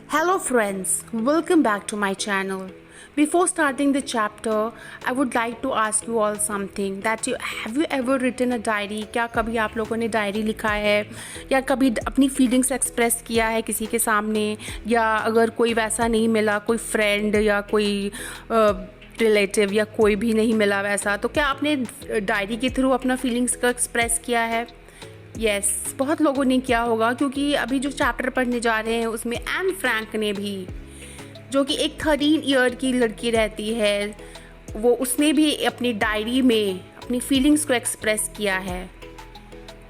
Hello friends, welcome back to my channel. Before starting the chapter, I would like to ask you all something that have you ever written a diary? क्या कभी आप लोगों ने diary लिखा है या कभी अपनी फीलिंग्स एक्सप्रेस किया है किसी के सामने, या अगर कोई वैसा नहीं मिला, कोई फ्रेंड या कोई रिलेटिव या कोई भी नहीं मिला वैसा, तो क्या आपने डायरी के थ्रू अपना फीलिंग्स को एक्सप्रेस किया है? बहुत लोगों ने किया होगा, क्योंकि अभी जो चैप्टर पढ़ने जा रहे हैं उसमें एन फ्रैंक ने भी, जो कि एक 13 ईयर की लड़की रहती है, उसने भी अपनी डायरी में अपनी फीलिंग्स को एक्सप्रेस किया है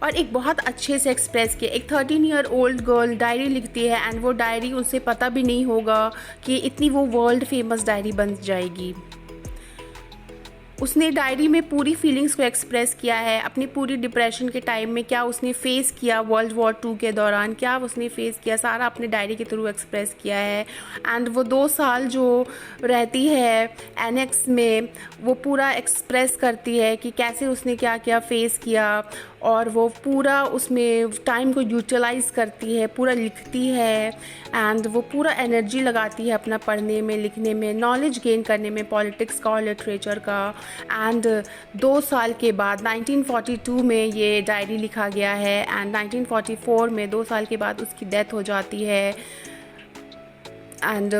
और एक बहुत अच्छे से एक्सप्रेस किया। एक 13 ईयर ओल्ड गर्ल डायरी लिखती है एंड वो डायरी उसे पता भी नहीं होगा कि इतनी वो वर्ल्ड फेमस डायरी बन जाएगी। उसने डायरी में पूरी फीलिंग्स को एक्सप्रेस किया है, अपनी पूरी डिप्रेशन के टाइम में क्या उसने फेस किया, वर्ल्ड वॉर 2 के दौरान क्या उसने फेस किया, सारा अपने डायरी के थ्रू एक्सप्रेस किया है। एंड वो 2 साल जो रहती है एनेक्स में, वो पूरा एक्सप्रेस करती है कि कैसे उसने क्या क्या फेस किया, और वो पूरा उसमें टाइम को यूटिलाइज करती है, पूरा लिखती है एंड वो पूरा एनर्जी लगाती है अपना पढ़ने में, लिखने में, नॉलेज गेन करने में, पॉलिटिक्स का और लिटरेचर का। एंड 2 साल के बाद 1942 में ये डायरी लिखा गया है एंड 1944 में 2 साल के बाद उसकी डेथ हो जाती है। एंड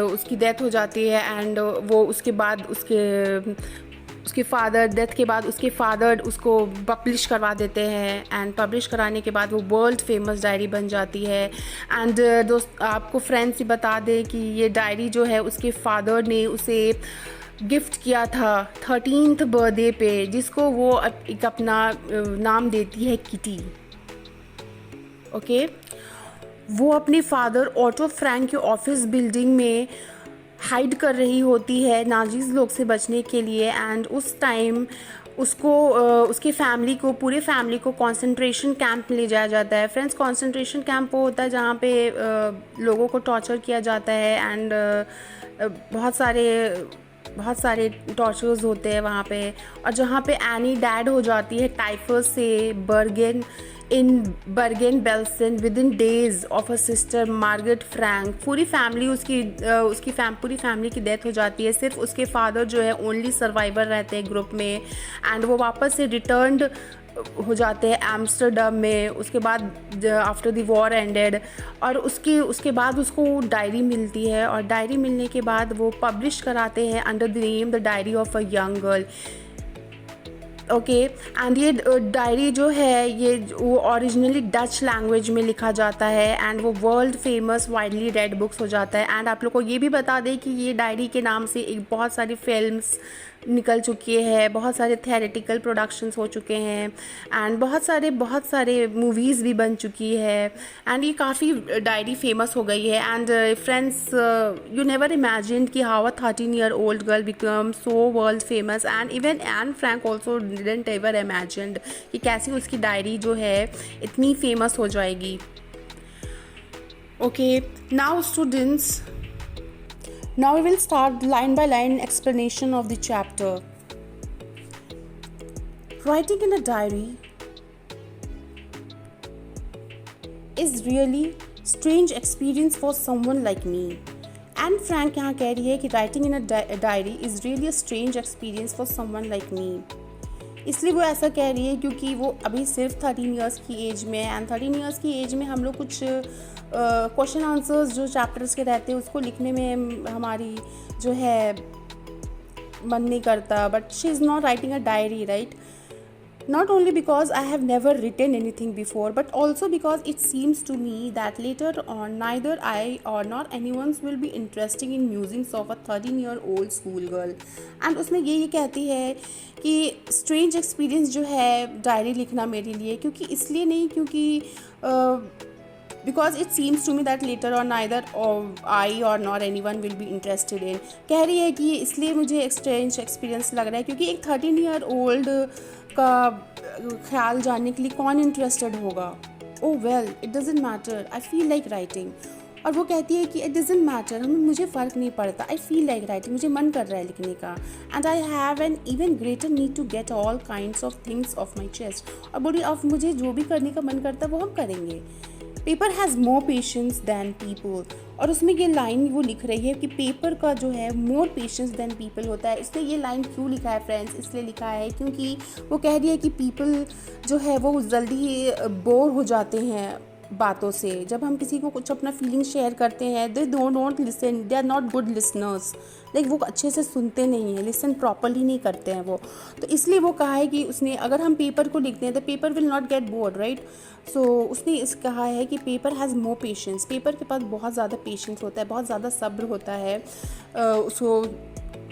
वो उसके बाद उसके फादर डेथ के बाद उसके फादर उसको पब्लिश करवा देते हैं एंड पब्लिश कराने के बाद वो वर्ल्ड फेमस डायरी बन जाती है। एंड दोस्त, आपको फ्रेंड्स ही बता दें कि ये डायरी जो है उसके फादर ने उसे गिफ्ट किया था 13th बर्थडे पे, जिसको वो एक अपना नाम देती है किटी। ओके, वो अपने फादर ऑटो फ्रैंक के ऑफिस बिल्डिंग में हाइड कर रही होती है नाजीज लोग से बचने के लिए। एंड उस टाइम उसको उसके पूरे फैमिली को कंसंट्रेशन कैंप में ले जाया जाता है। फ्रेंड्स, कंसंट्रेशन कैंप वो होता है जहाँ पे लोगों को टॉर्चर किया जाता है एंड बहुत सारे टॉर्चर्स होते हैं वहाँ पे, और जहाँ पे एनी डैड हो जाती है टाइफस से Bergen Belsen with in days of a sister Margaret Frank. पूरी फैमिली की डेथ हो जाती है, सिर्फ उसके फादर जो है ओनली सर्वाइवर रहते हैं ग्रुप में। एंड वो वापस से रिटर्न्ड हो जाते हैं एम्स्टर्डम में उसके बाद आफ्टर द वॉर एंडेड, और उसके बाद उसको डायरी मिलती है, और डायरी मिलने के बाद वो पब्लिश कराते हैं under the name the diary of a young girl. Okay, and ये डायरी जो है ये वो ओरिजिनली डच लैंग्वेज में लिखा जाता है एंड वो world famous widely red books हो जाता है। एंड आप लोग को ये भी बता दें कि ये डायरी के नाम से एक बहुत सारी फिल्म्स निकल चुकी है, बहुत सारे थिएरेटिकल प्रोडक्शंस हो चुके हैं एंड बहुत सारे मूवीज़ भी बन चुकी है एंड ये काफ़ी डायरी फेमस हो गई है। And friends, you never imagine कि how a 13 year old girl become so world famous, and even Anne Frank also didn't ever imagined कि कैसे उसकी डायरी जो है इतनी फेमस हो जाएगी। Okay, now students, now we will start line by line explanation of the chapter. Writing in a diary is really strange experience for someone like me. And Frank यहाँ कह रही है कि writing in a diary is really a strange experience for someone like me. इसलिए वो ऐसा कह रही है क्योंकि वो अभी सिर्फ 13 ईयर्स की एज में है एंड 13 ईयर्स की एज में हम लोग कुछ क्वेश्चन आंसर्स जो चैप्टर्स के रहते हैं उसको लिखने में हमारी जो है मन नहीं करता। But she is not writing a diary, right? Not only because I have never written anything before, but also because it seems to me that later on neither I or not anyone's will be interested in musings of a 13-year-old schoolgirl. And उसमें ये कहती है कि strange experience जो है diary लिखना मेरे लिए, क्योंकि इसलिए नहीं क्योंकि because it seems to me that later on neither I or nor anyone will be interested in. कह रही है कि इसलिए मुझे एक स्ट्रेंज एक्सपीरियंस लग रहा है क्योंकि एक 13 ईयर ओल्ड का ख्याल जानने के लिए कौन इंटरेस्टेड होगा। ओह well, it doesn't matter, I feel like writing. और वो कहती है कि इट डजेंट मैटर, मुझे फ़र्क नहीं पड़ता, आई फील लाइक राइटिंग, मुझे मन कर रहा है लिखने का। And I have an even greater need to get all kinds of things off my chest. और बोली अब मुझे जो भी करने का मन करता है वो हम करेंगे। Paper has more patience than people. और उसमें ये लाइन वो लिख रही है कि पेपर का जो है मोर पेशेंस दैन पीपल होता है। इसने ये लाइन क्यों लिखा है फ्रेंड्स? इसलिए लिखा है क्योंकि वो कह रही है कि पीपल जो है वो जल्दी बोर हो जाते हैं बातों से। जब हम किसी को कुछ अपना फीलिंग शेयर करते हैं, they don't listen, they are not good listeners. Like वो अच्छे से सुनते नहीं हैं, लिसन प्रॉपरली नहीं करते हैं वो। तो इसलिए वो कहा है कि उसने, अगर हम पेपर को लिखते हैं तो paper will not get bored, right. So उसने इस कहा है कि paper has more patience. Paper के पास बहुत ज़्यादा पेशेंस होता है, बहुत ज़्यादा सब्र होता है। सो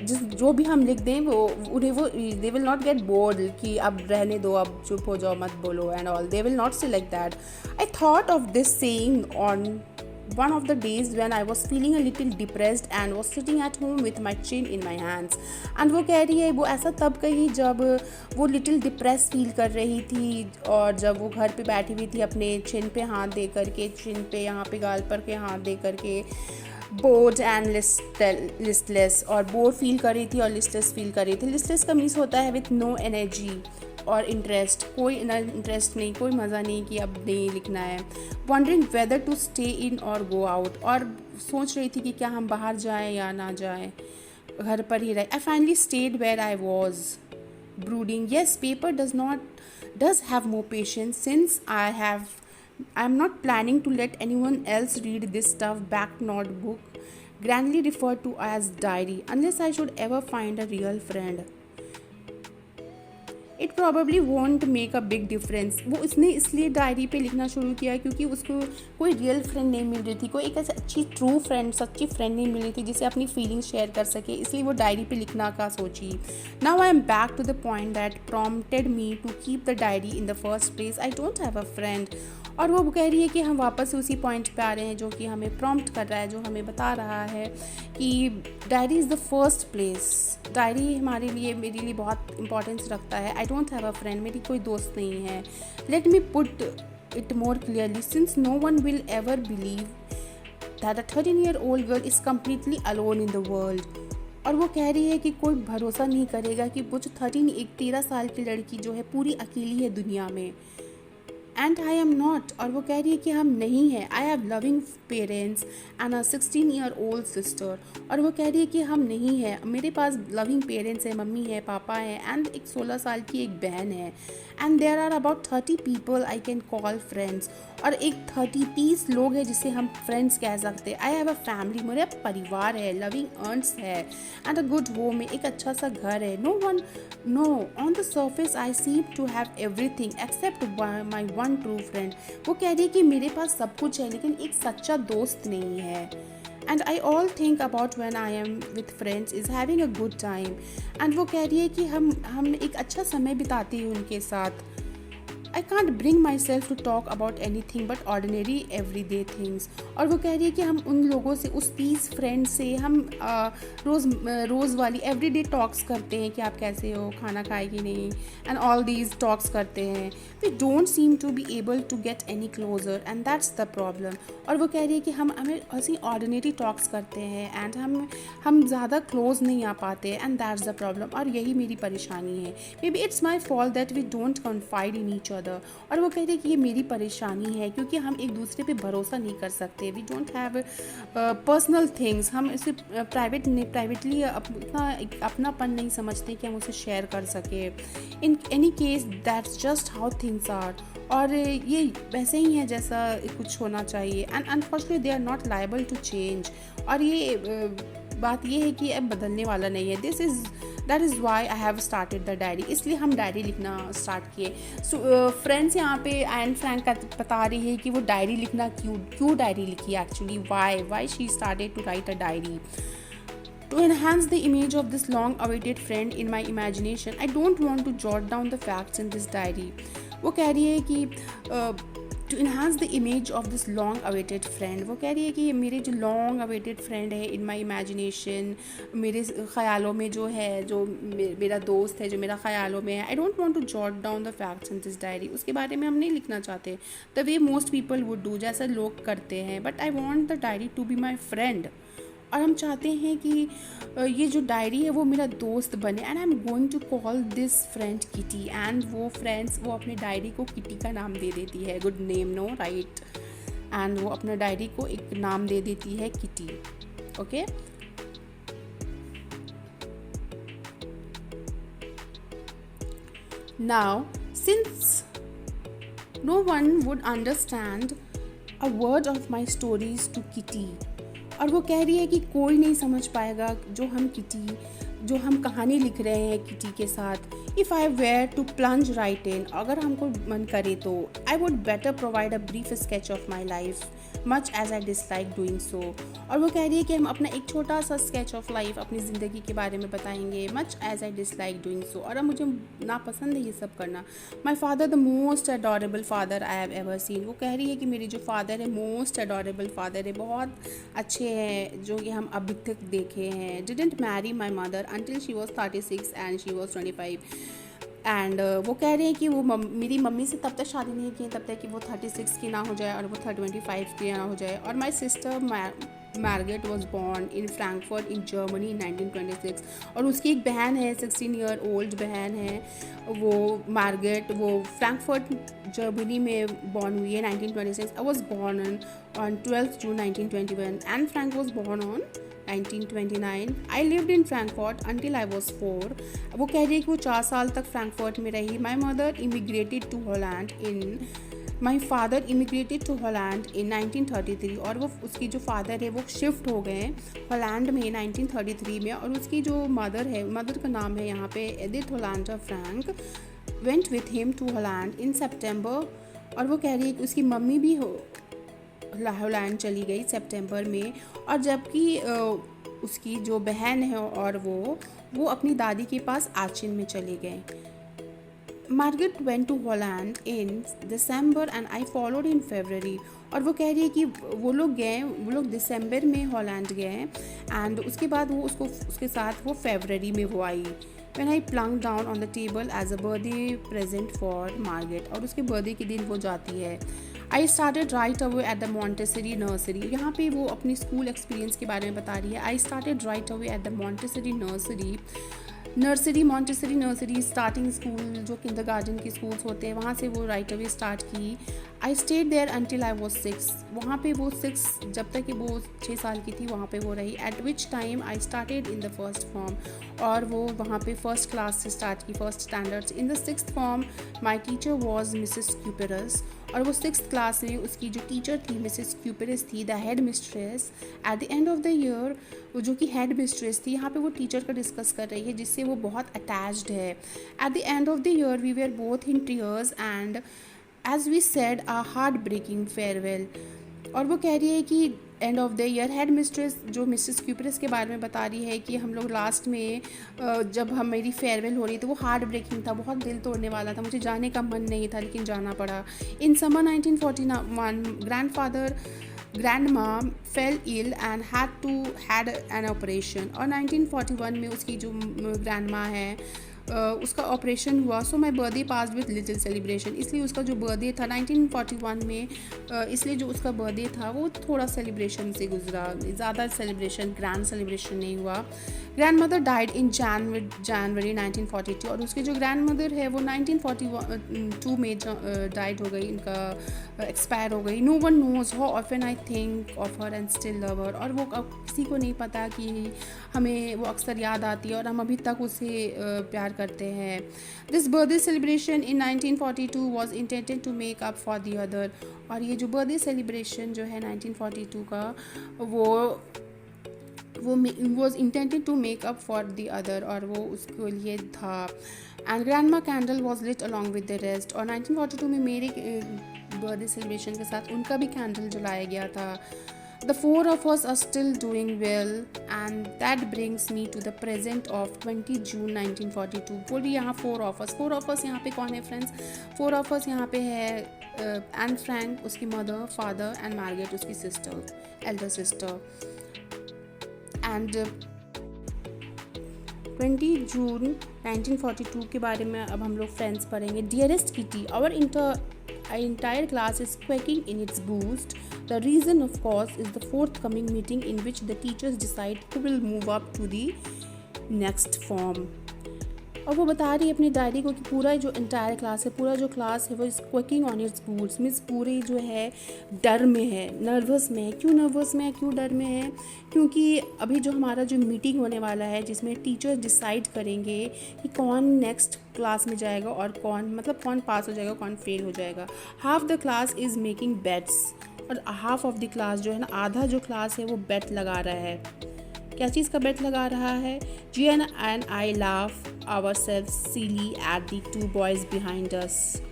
जो भी हम लिख दें वो उन्हें वो दे विल नॉट गेट बोर्ड कि अब रहने दो, अब चुप हो जाओ, मत बोलो and all. They will not say like that. I thought of this saying on one of the days when I was feeling a little depressed and was sitting at home with my chin in my hands। and वो कह रही है वो ऐसा तब कही जब वो लिटिल डिप्रेस फील कर रही थी, और जब वो घर पे बैठी हुई थी अपने चिन पे हाथ दे करके, चिन पे यहाँ पे गाल पर के हाथ दे करके, बोर्ड एंड लिस्टलेस, और बोर फील कर रही थी और लिस्टलेस फील कर रही थी। लिस्टलेस का मीन्स होता है विथ नो एनर्जी और इंटरेस्ट, कोई इंटरेस्ट नहीं, कोई मज़ा नहीं कि अब नहीं लिखना है। Wondering whether to stay in और गो आउट, और सोच रही थी कि क्या हम बाहर जाएं या ना जाएं, घर पर ही रहे। I finally stayed where I was brooding. Yes, paper does have more patience since I'm not planning to let anyone else read this stuff back notebook, grandly referred to as diary, unless I should ever find a real friend. It probably want make a big difference. वो उसने इसलिए diary पे लिखना शुरू किया क्योंकि उसको कोई रियल फ्रेंड नहीं मिल रही थी, कोई एक ऐसी अच्छी ट्रू फ्रेंड, सच्ची फ्रेंड नहीं मिल रही थी जिसे अपनी फीलिंग्स शेयर कर सके, इसलिए वो डायरी पे लिखना का सोची। Now I am back to the point that prompted me to keep the diary in the first place. I don't have a friend. और वो कह रही है कि हम वापस उसी पॉइंट पे आ रहे हैं जो कि हमें प्रॉम्प्ट कर रहा है, जो हमें बता रहा है कि diary is the first place. Diary हमारे लिए, मेरे लिए बहुत इंपॉर्टेंस रखता है। I don't have a friend, मेरी कोई दोस्त नहीं है। Let me put it more clearly, since no one will ever believe that a 13-year-old girl is completely alone in the world. और वो कह रही है कि कोई भरोसा नहीं करेगा कि वो जो 13 साल की लड़की जो है पूरी अकेली है दुनिया में। And I am not. और वो कह रही है कि हम नहीं हैं। I have loving parents and a 16-year-old sister. और वो कह रही है कि हम नहीं हैं, मेरे पास लविंग पेरेंट्स हैं, मम्मी है, पापा है, एंड एक 16 साल की एक बहन है। And there are about 30 people I can call friends. और एक 30 लोग हैं जिसे हम फ्रेंड्स कह सकते हैं। आई हैव अ फैमिली, मेरा परिवार है, लविंग अर्न्स है, एंड अ गुड होम है, एक अच्छा सा घर है। No on the surface I seem to have everything except my one true friend. वो कह रही है कि मेरे पास सब कुछ है लेकिन एक सच्चा दोस्त नहीं है। And I all think about when I am with friends is having a good time. And वो कह रही है कि हम एक अच्छा समय बिताते हैं उनके साथ। I can't bring myself to talk about anything but ordinary everyday things. और वो कह रही है कि हम उन लोगों से, उस 30 फ्रेंड से हम रोज़ वाली एवरी डे टॉक्स करते हैं कि आप कैसे हो, खाना खाए कि नहीं, एंड ऑल दीज टॉक्स करते हैं। We don't seem to be able to get any closer and that's the problem. और वो कह रही है कि हमें ऐसी ऑर्डिनरी टॉक्स करते हैं एंड हम ज़्यादा क्लोज नहीं आ पाते, एंड दैट्स द प्रॉब्लम। और यही मेरी परेशानी है। Maybe it's my fault that we don't confide in each. और वो कह रही है कि ये मेरी परेशानी है क्योंकि हम एक दूसरे पे भरोसा नहीं कर सकते। We don't have personal things. हम इसे प्राइवेटली अपनापन नहीं समझते कि हम उसे शेयर कर सके। In any case that's just how things are. और ये वैसे ही है जैसा कुछ होना चाहिए, and unfortunately they are not liable to change. और ये बात ये है कि अब बदलने वाला नहीं है। That is why I have started the diary. इसलिए हम डायरी लिखना स्टार्ट किए। सो फ्रेंड्स यहाँ पे एंड फ्रैंक बता रही है कि वो डायरी लिखना क्यों डायरी लिखी actually, why she started to write a diary. To enhance the image of this long-awaited friend in my imagination, I don't want to jot down the facts in this diary. वो कह रही है कि to enhance the image of this long-awaited friend, वो कह रही है कि मेरे जो long-awaited friend है in my imagination, मेरे ख्यालों में जो है, जो मेरा दोस्त है जो मेरा ख्यालों में है, I don't want to jot down the facts in this diary. उसके बारे में हम नहीं लिखना चाहते the way most people would do, जैसा लोग करते हैं, but I want the diary to be my friend. और हम चाहते हैं कि ये जो डायरी है वो मेरा दोस्त बने, and I am going to call this friend Kitty. And वो फ्रेंड्स वो अपने डायरी को किटी का नाम दे देती है। Good name, no right. And वो अपना डायरी को एक नाम दे देती है Kitty. Okay. Now, since no one would understand a word of my stories to Kitty, और वो कह रही है कि कोई नहीं समझ पाएगा जो हम कहानी लिख रहे हैं किटी के साथ. If I were to plunge right in, अगर हमको मन करे तो I would better provide a brief sketch of my life much as I dislike doing so. और वो कह रही है कि हम अपना एक छोटा सा स्केच ऑफ लाइफ, अपनी ज़िंदगी के बारे में बताएंगे, much as I dislike doing so. और अब मुझे नापसंद है ये सब करना. My father the most adorable father I have ever seen. वो कह रही है कि मेरे जो फादर है मोस्ट अडोरेबल फादर है, बहुत अच्छे हैं जो कि हम अभी तक देखे हैं. Didn't marry my mother until she was 36 and she was 25. And वो कह रहे हैं कि वो मेरी मम्मी से तब तक शादी नहीं की तब तक कि वो 36 की ना हो जाए और वो 25 की ना हो जाए. और my sister Margaret was born in Frankfurt in Germany in 1926. और उसकी एक बहन है, 16 ईयर ओल्ड बहन है वो मार्गरेट, वो फ्रैंकफर्ट जर्मनी में बॉर्न हुई है 1926. I was born on 12th June 1921 and Frank was born on 1929. I lived in Frankfurt until I was 4. वो कह रही है कि वो 4 साल तक फ्रैंकफर्ट में रही. My mother immigrated to Holland in My father immigrated to Holland in 1933. और वो उसकी जो फादर है वो शिफ्ट हो गए हॉलैंड में 1933 में. और उसकी जो मदर का नाम है यहाँ पे Edith Hollander Frank, went with him to Holland in September. और वो कह रही है कि उसकी मम्मी भी हॉलैंड चली गई सितंबर में. और जबकि उसकी जो बहन है और वो अपनी दादी के पास आचिन में चले गए. Margaret went to Holland in December and I followed in February. और वो कह रही है कि वो लोग दिसंबर में हॉलैंड गए एंड उसके बाद वो उसके साथ वो फरवरी में वो आई. When I plunked down on the table as a birthday present for Margaret. और उसके बर्थडे के दिन वो जाती है. I started right away at the Montessori nursery. यहाँ पे वो अपनी स्कूल एक्सपीरियंस के बारे में बता रही है. I started right away at the Montessori Montessori nursery starting school जो किंडरगार्टन के स्कूल्स होते हैं वहाँ से वो राइट अवे स्टार्ट की. I stayed there until I was 6. वहाँ पे वो 6 जब तक कि वो 6 साल की थी वहाँ पे वो रही. At which time I started in the first form. और वो वहाँ पे फर्स्ट क्लास से स्टार्ट की, first standards. In the 6th form my teacher was Mrs Kuperus. और वो 6th क्लास में उसकी जो टीचर थी मिसेस क्यूपेरस थी, the head mistress. Eight the end of the year वो जो कि हेड मिस्ट्रेस थी, यहाँ पे वो टीचर का डिस्कस कर रही है जिससे वो बहुत अटैच्ड है. At the end of the year we were both in tears and as we said a heart breaking farewell. और वो कह रही है कि end of the year head mistress जो मिसेस क्यूपरस के बारे में बता रही है कि हम लोग लास्ट में जब मेरी फेयरवेल हो रही थी वो हार्ट ब्रेकिंग था, बहुत दिल तोड़ने वाला था. मुझे जाने का मन नहीं था लेकिन जाना पड़ा. In summer 1941 grandma fell ill and had an operation. और 1941 में उसकी जो ग्रैंडमा है उसका ऑपरेशन हुआ. So my birthday passed with little celebration. इसलिए उसका जो बर्थडे था 1941 में, इसलिए जो उसका बर्थडे था वो थोड़ा सेलिब्रेशन से गुजरा, ज़्यादा सेलिब्रेशन, ग्रैंड सेलिब्रेशन नहीं हुआ. ग्रैंड मदर डाइड इन जनवरी 1942. और उसकी जो ग्रैंड मदर है वो 1942 में डाइड हो गई, इनका एक्सपायर हो गई. No one knows how often I think of her and still love her. और वो किसी को नहीं पता कि हमें वो अक्सर याद आती है और हम अभी तक उसे प्यार करते हैं. This birthday celebration in 1942 was intended to make up for the other. और ये जो बर्थडे सेलिब्रेशन जो है 1942 का वो was intended to make up for the other, और वो उसके लिए था. And grandma candle was lit along with the rest. और 1942 में मेरे बर्थडे सेलिब्रेशन के साथ उनका भी कैंडल जलाया गया था. The 4 of us are still doing well and that brings me to the present of 20 June 1942. बोलिए यहाँ 4 of us यहाँ पे कौन है फ्रेंड्स? 4 of us यहाँ पे है एन फ्रैंक, उसकी मदर, फादर एंड मार्गरेट उसकी सिस्टर, एल्डर सिस्टर. एंड 20 जून 1942 के बारे में अब हम लोग फ्रेंड्स पढ़ेंगे. Dearest Kitty, our entire class is quaking in its boost. The reason, of course, is the forthcoming meeting in which the teachers decide who will move up to the next form. और वो बता रही है अपनी diary को कि पूरा जो इंटायर क्लास है, पूरा जो क्लास है वो is क्विकिंग on it's boots, means पूरी जो है डर में है, नर्वस में है। क्यों नर्वस में है, क्यों डर में है? क्योंकि अभी जो हमारा जो मीटिंग होने वाला है जिसमें टीचर्स डिसाइड करेंगे कि कौन नेक्स्ट क्लास में जाएगा और कौन पास हो जाएगा, कौन फेल हो जाएगा। Half the class is making bets, और हाफ ऑफ द क्लास जो है ना, आधा जो क्लास है वो बेट लगा रहा है। क्या चीज़ का बेट लगा रहा है? जियन and I laugh ourselves silly at the two boys behind us.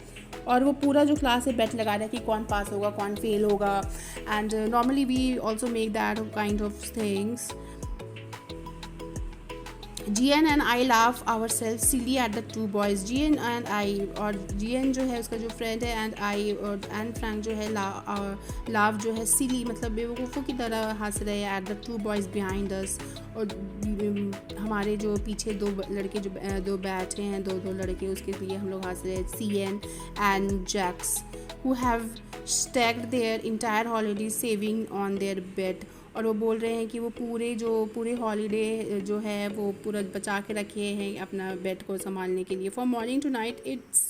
और वो पूरा जो क्लास है बेट लगा रहा है कि कौन पास होगा, कौन फेल होगा। And normally we also make that kind of things. GN and I laugh ourselves silly at the two boys. GN and I, और GN जो है उसका जो फ्रेंड है, एंड आई और एंड फ्रैंक जो है लाव जो है सिली मतलब बेवकूफ़ों की तरह हंस रहे हैं eight the two boys behind us. और हमारे जो पीछे दो लड़के जो दो बैठे हैं, दो लड़के, उसके लिए हम लोग हंस रहे हैं। CN and Jax who have staked their entire holiday saving on their bed। और वो बोल रहे हैं कि वो पूरे हॉलीडे जो है वो पूरा बचा के रखे हैं अपना बेड को संभालने के लिए। For morning to night it's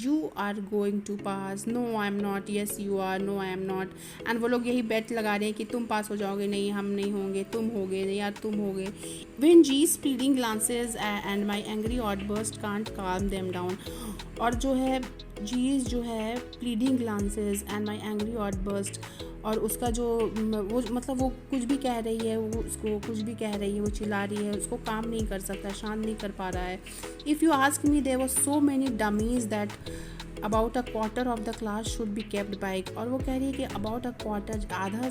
you are going to pass, no I am not, yes you are, no I am not. And वो लोग यही बेट लगा रहे हैं कि तुम पास हो जाओगे, नहीं हम नहीं होंगे, तुम होगे यार, तुम होगे। व्हेन जी's pleading glances and my angry outburst can't calm them down। और जो है जीज जो है pleading glances and my angry outburst, और उसका जो वो मतलब वो कुछ भी कह रही है, वो उसको कुछ भी कह रही है, वो चिल्ला रही है, उसको काम नहीं कर सकता, शांत नहीं कर पा रहा है। If you ask me there were so many dummies that about a quarter of the class should be kept back. और वो कह रही है कि अबाउट अ क्वार्टर, आधा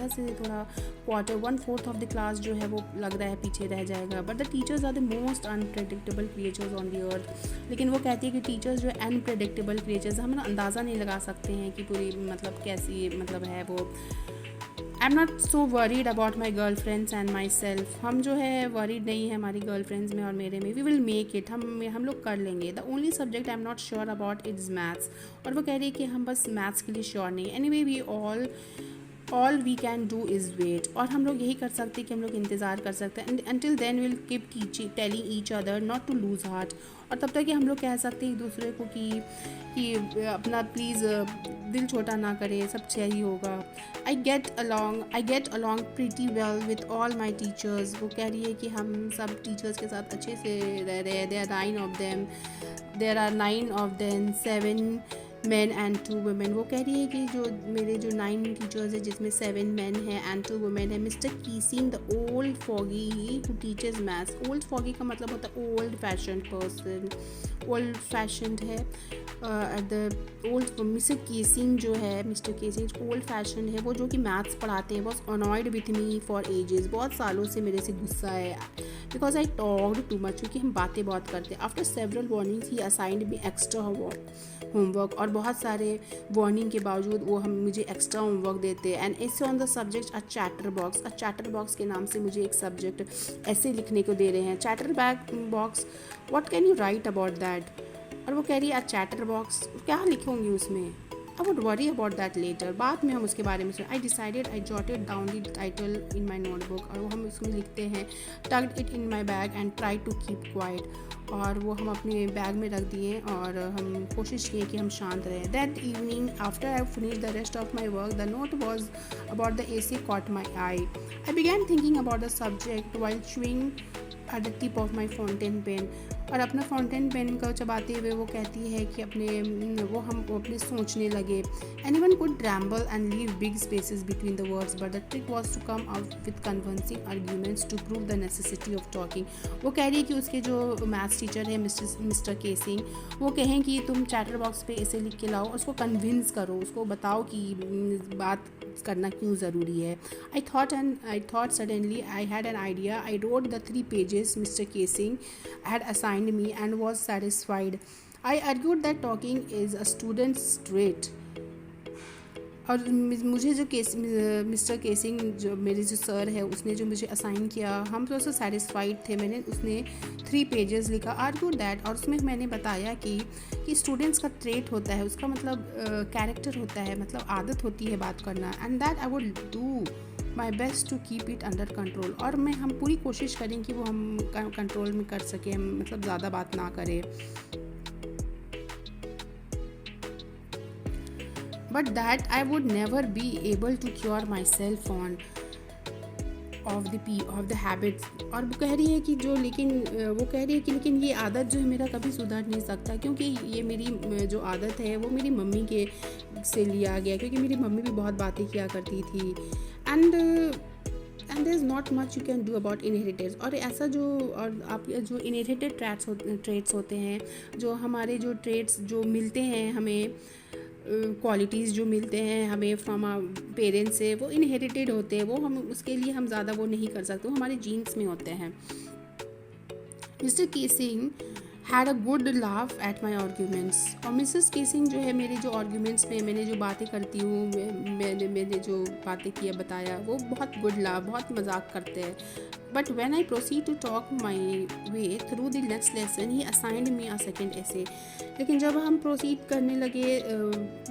से थोड़ा क्वार्टर, 1/4 ऑफ द क्लास जो है वो लग रहा है पीछे रह जाएगा। But the teachers are the most unpredictable creatures on the earth. लेकिन वो कहती है कि टीचर्स जो है अनप्रेडिक्टेबल क्रिएचर्स, हम ना अंदाज़ा नहीं लगा सकते हैं कि पूरी मतलब कैसी मतलब है वो। आई am not so worried about my girl friends and my self. हम जो है वरीड नहीं है हमारी गर्ल फ्रेंड्स में और मेरे में। वी विल मेक इट, हम लोग कर लेंगे। The only subject I am not sure about it's maths. और वो कह रही है कि हम बस मैथ्स के लिए श्योर नहीं। Anyway we all we can do is wait. और हम लोग यही कर सकते हैं कि हम लोग इंतज़ार कर सकते हैं। Until then will keep telling each other not to lose heart. और तब तक कि हम लोग कह सकते हैं एक दूसरे को कि अपना प्लीज़ दिल छोटा ना करे, सब सही होगा। I get along pretty well with all my teachers. वो कह रही है कि हम सब टीचर्स के साथ अच्छे से रह रहे हैं। There are 9 of them 7 men and 2 women। वो कह रही है कि जो मेरे जो 9 टीचर्स हैं जिसमें 7 men हैं and 2 women है। Mr Keesing the old fogey who teaches maths। Old fogey का मतलब होता है old fashion person, old fashioned है। मिस्टर केसिंग जो है, मिस्टर केसिंग ओल्ड फैशन है, वो जो कि मैथ्स पढ़ाते हैं। Was annoyed with me for ages. बहुत सालों से मेरे से गुस्सा है because I talked too much, क्योंकि हम बातें बहुत करते हैं। आफ्टर सेवरल वार्निंग्स ही असाइंड मी एक्स्ट्रा होमवर्क। और बहुत सारे वार्निंग के बावजूद वो हम मुझे एक्स्ट्रा होमवर्क देते हैं। एंड ऐसे on the subject a chatter box के नाम से मुझे एक सब्जेक्ट ऐसे लिखने को दे रहे हैं। Chatter box, what can you right about that. और वो कह रही है अ चैटर बॉक्स, क्या लिखूंगी उसमें? I would worry about that later, बाद में हम उसके बारे में I decided I jotted down the title in my notebook. और वो हम उसमें लिखते हैं tucked it in my bag and try to keep quiet. और वो हम अपने बैग में रख दिए और हम कोशिश किए कि हम शांत रहें। That evening after I finish the rest of my work the note was about the AC caught my eye. I began thinking about the subject while chewing at the tip of my fountain pen। और अपना fountain pen को चबाते हुए वो कहती है कि हम अपने सोचने लगे। Anyone could ramble and leave big spaces between the words, but the trick was to come out with convincing arguments to prove the necessity of talking। वो कह रही है कि उसके जो मैथ्स टीचर है मिस्टर केसिंग, वो कहें कि तुम चैटर बॉक्स पे ऐसे लिख के लाओ, उसको कन्विंस करो, उसको बताओ कि बात करना क्यों ज़रूरी है। I thought suddenly I had an idea. I wrote the 3 pages Mr. Casing had assigned me and was satisfied. I argued that talking is a student's trait। और मुझे जो मिस्टर केसिंग जो मेरे जो सर है उसने जो मुझे असाइन किया, हम तो उससे सेटिस्फाइड थे। मैंने उसने 3 पेजेस लिखा, आर्ग्यू दैट। और उसमें मैंने बताया कि स्टूडेंट्स का ट्रेट होता है, उसका मतलब कैरेक्टर होता है, मतलब आदत होती है बात करना। And that I would do my best to keep it under control, और हम पूरी कोशिश करें कि वो हम कंट्रोल में कर सकें, हम मतलब ज़्यादा बात ना करें. But that I would never be able to cure myself on of the habits. और वो कह रही है कि लेकिन ये आदत जो है मेरा कभी सुधर नहीं सकता, क्योंकि ये मेरी जो आदत है वो मेरी मम्मी के से लिया गया, क्योंकि मेरी मम्मी भी बहुत बातें किया करती थी. And there is not much you can do about inheritance. और ऐसा और आप जो इनहेरिटेड ट्रेट्स होते हैं, जो हमारे जो ट्रेट्स जो मिलते हैं हमें, क्वालिटीज़ जो मिलते हैं हमें फ्रॉम पेरेंट्स से, वो इनहेरिटेड होते हैं. वो हम उसके लिए हम ज़्यादा वो नहीं कर सकते, वो हमारे जीन्स में होते हैं. Mister Keesing had a good laugh at my arguments. और मिसेस केसिंग जो है मेरे जो आर्ग्यूमेंट्स में मैंने जो बातें करती हूँ, मैंने जो बातें किया बताया, वो बहुत गुड लाफ, बहुत मजाक करते हैं. But when I proceed to talk my way through the next lesson, he assigned me a second essay. लेकिन जब हम प्रोसीड करने लगे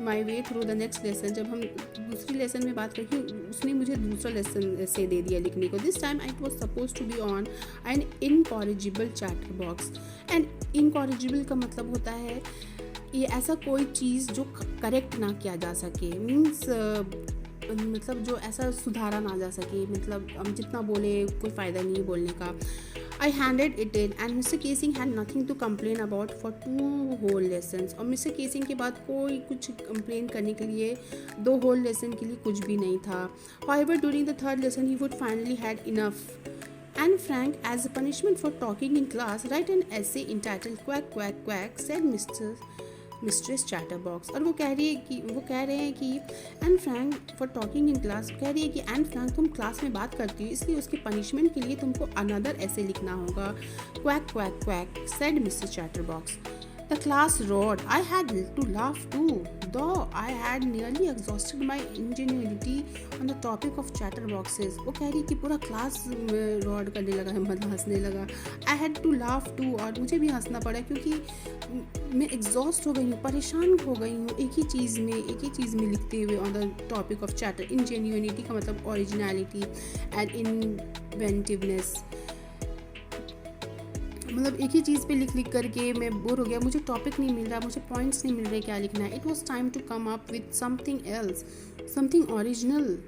my way through the next lesson, जब हम दूसरी लेसन में बात करके, उसने मुझे दूसरा लेसन ऐसे दे दिया लिखने को. This time it was supposed to be on an incorrigible chatterbox. And incorrigible का मतलब होता है ये ऐसा कोई चीज़ जो करेक्ट ना किया जा सके, मीन्स मतलब जो ऐसा सुधारा ना जा सके, मतलब हम जितना बोले कोई फ़ायदा नहीं है बोलने का. I handed it in and Mr Keesing had nothing to complain about for 2 whole lessons. और मिस्टर केसिंग के बाद कोई कुछ कंप्लेन करने के लिए 2 होल लेसन के लिए कुछ भी नहीं था. However during the 3rd lesson he would finally had enough. And Frank, as a punishment for talking in class, write an essay entitled "Quack Quack Quack," said mistress chatterbox. और वो कह रहे हैं कि and Frank for talking in class, कह रही है कि एंड फ्रैंक तुम क्लास में बात करती हो, इसलिए उसके पनिशमेंट के लिए तुमको अनदर ऐसे लिखना होगा. Quack quack quack said mister chatterbox. The class roared. I had to laugh too, though I had nearly exhausted my ingenuity on the topic of chatterboxes. वो कह रही कि पूरा क्लास रोड करने लगा, मतलब हंसने लगा. I had to laugh too, और मुझे भी हंसना पड़ा क्योंकि मैं एग्जॉस्ट हो गई हूँ, परेशान हो गई हूँ एक ही चीज़ में लिखते हुए on the topic of chatter. Ingenuity का मतलब ओरिजिनलिटी एंड इन्वेंटिवनेस, मतलब एक ही चीज़ पे लिख करके मैं बोर हो गया, मुझे टॉपिक नहीं मिल रहा, मुझे पॉइंट्स नहीं मिल रहे क्या लिखना है. It was time to come up with something else, something original.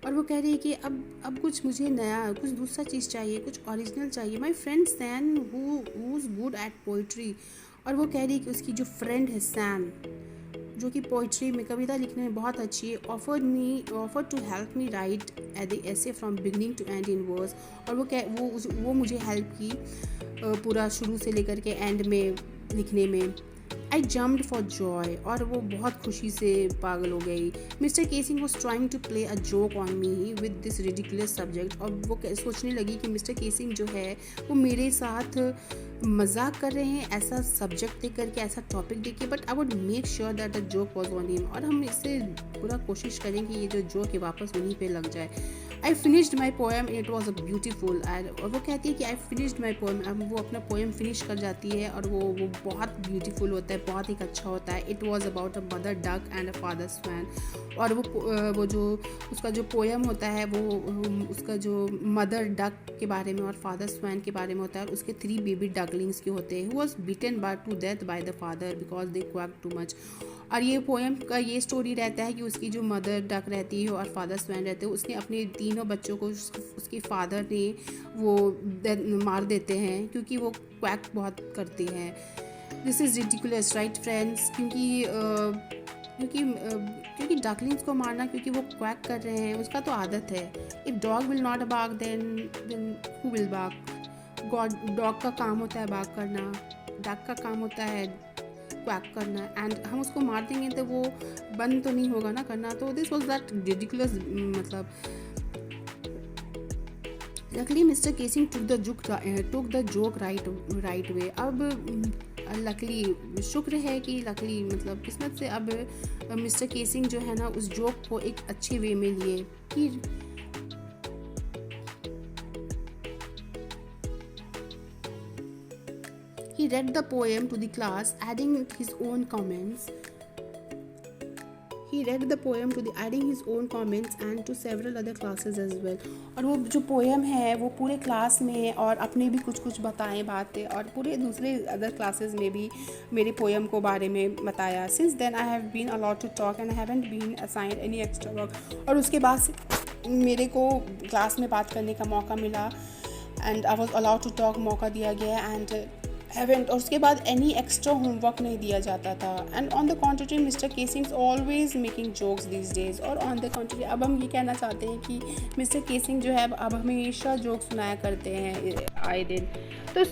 और वो कह रही है कि अब कुछ मुझे नया, कुछ दूसरा चीज़ चाहिए, कुछ ओरिजिनल चाहिए. My friend Sanne who is good at poetry. और वो कह रही है कि उसकी जो फ्रेंड है सैन, जो कि पोइट्री में, कविता लिखने में बहुत अच्छी है, offer to help me write at the essay from beginning to end in verse. और वो मुझे हेल्प की पूरा शुरू से लेकर के एंड में लिखने में. आई जम्प्ड फॉर जॉय, और वो बहुत खुशी से पागल हो गई. Mr Keesing was trying to play a joke on me with this ridiculous subject. और वो सोचने लगी कि मिस्टर केसिंग जो है वो मेरे साथ मजाक कर रहे हैं ऐसा सब्जेक्ट दे करके, ऐसा टॉपिक दे के. But I would make sure that the joke was on him, और हम इससे पूरा कोशिश करेंगे ये जो जोक है वापस उन्हीं पे लग जाए. I finished my poem, it was a beautiful. और वो कहती है कि आई फिनिश्ड माई पोएम, अब वो अपना पोएम फिनिश कर जाती है और वो बहुत ब्यूटीफुल होता है, बहुत ही अच्छा होता है. It was about a mother duck and a father swan. और वो जो उसका जो पोएम होता है वो उसका जो मदर डक के बारे में और फादर स्वैन के बारे में होता है, और उसके 3 बेबी डकलिंग्स के होते हैं. Who was beaten to death by the father because they quack too much. और ये पोएम का ये स्टोरी रहता है कि उसकी जो मदर डक रहती है और फादर स्वैन रहते हैं, उसने अपने तीनों बच्चों को उसके फादर ने वो मार देते हैं क्योंकि वो क्वैक बहुत करते हैं. This is ridiculous right friends, क्योंकि डकलिंग्स को मारना क्योंकि वो क्वैक कर रहे हैं, उसका तो आदत है. If dog will not bark then who will bark. Dog का काम होता है बार्क करना, डक का काम होता है क्वैक करना, एंड हम उसको मार देंगे तो वो बंद तो नहीं होगा ना करना. तो दिस वॉज दैट रिडिकुलस, मतलब luckily mister casing took the joke right way. अब लकली शुक्र है कि लकली मतलब किस्मत से अब मिस्टर केसिंग जो है ना उस जोक को एक अच्छे वे में लिए. He read the poem to the class, adding his own comments. He read the poem to the adding his own comments and to several other classes as well. और वो जो पोएम है वो पूरे क्लास में और अपने भी कुछ कुछ बताएं बातें और पूरे दूसरे अदर क्लासेस में भी मेरे पोएम को बारे में बताया. Since then I have been allowed to talk and I haven't been assigned any extra work. और उसके बाद से मेरे को क्लास में बात करने का मौका मिला and I was allowed to talk, मौका दिया गया and haven't, और उसके बाद any extra homework नहीं दिया जाता था. And on the contrary Mr. Casing is always making jokes these days. और on the contrary अब हम ये कहना चाहते हैं कि Mr. Casing जो है अब हमेशा जोक सुनाया करते हैं आए दिन. तो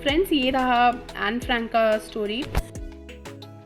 फ्रेंड्स ये रहा एन फ्रैंक का स्टोरी.